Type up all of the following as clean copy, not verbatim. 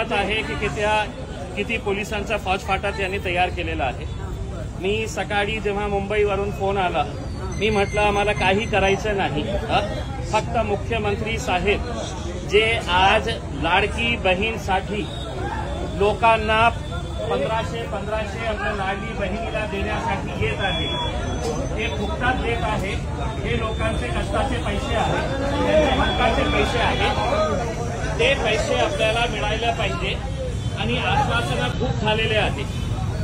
कळत आहे की किती पोलिसांचा फौजफाटा त्यांनी तयार केलेला आहे। मी सकाळी जेव्हा मुंबईवरून फोन आला, मी म्हटलं आम्हाला काही करायचं नाही, फक्त मुख्यमंत्री साहेब जे आज लाडकी बहीणसाठी लोकांना 1500 आपल्या लाडली बहिणीला देण्यासाठी येत आहे, ते फुकटात देत आहे। हे लोकांचे कष्टाचे पैसे आहेत, त्यांचे हक्काचे पैसे आहेत, ते पैसे आपल्याला मिळायला पाहिजे आणि आश्वासनं खूप झालेले आहे।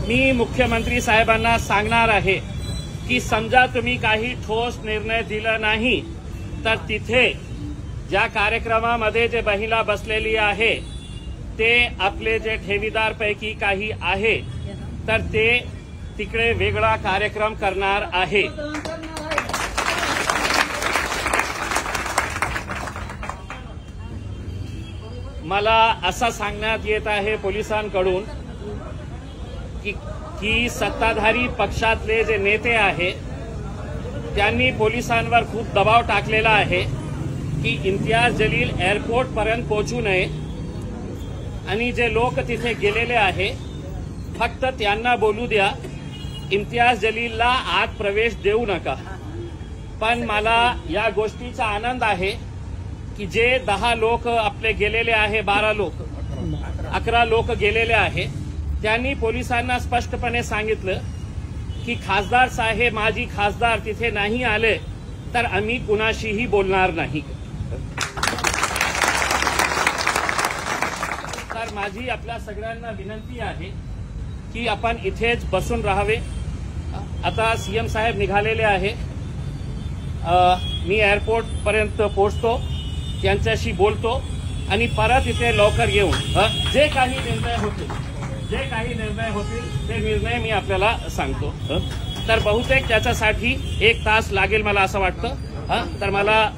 मी मुख्यमंत्री साहेबांना सांगणार आहे की समजा तुम्ही काही ठोस निर्णय दिला नाही तर तिथे ज्या कार्यक्रमामध्ये जे महिला बसलेली आहे ते आपले जे ठेवीदारपैकी काही आहे तर ते तिकडे वेगळा कार्यक्रम करणार आहे। मला असं सांगण्यात येत आहे पोलिसांकडून की सत्ताधारी पक्षातले जे नेते आहे त्यांनी पोलिसांवर खूप दबाव टाकलेला आहे की इम्तियाज जलील एअरपोर्ट पर्यंत पोहोचू नये आणि जे लोक तिथे गेलेले आहे फक्त त्यांना बोलू द्या, इम्तियाज जलीलला आत प्रवेश देऊ नका। पण मला या गोष्टीचा आनंद आहे की जे 10 लोक आपले गेलेले आहे, 12 लोक 11 लोक गेलेले आहे, त्यांनी पोलिसांना स्पष्टपणे सांगितलं की खासदार साहेब, माजी खासदार तिथे नाही आले तर आम्ही कुणाशीही बोलणार नाही। तर माझी आपल्या सगळ्यांना विनंती आहे की आपण इथेच बसून राहावे। आता सीएम साहेब निघालेले आहे, मी एअरपोर्ट पर्यंत पोहोचतो, त्यांच्याशी बोलतो आणि परत इथे लवकर येऊन जे काही निर्णय होतील ते निर्णय मी आपल्याला सांगतो। तर बहुतेक त्याच्यासाठी 1 तास लागेल मला असं वाटतं। तर मला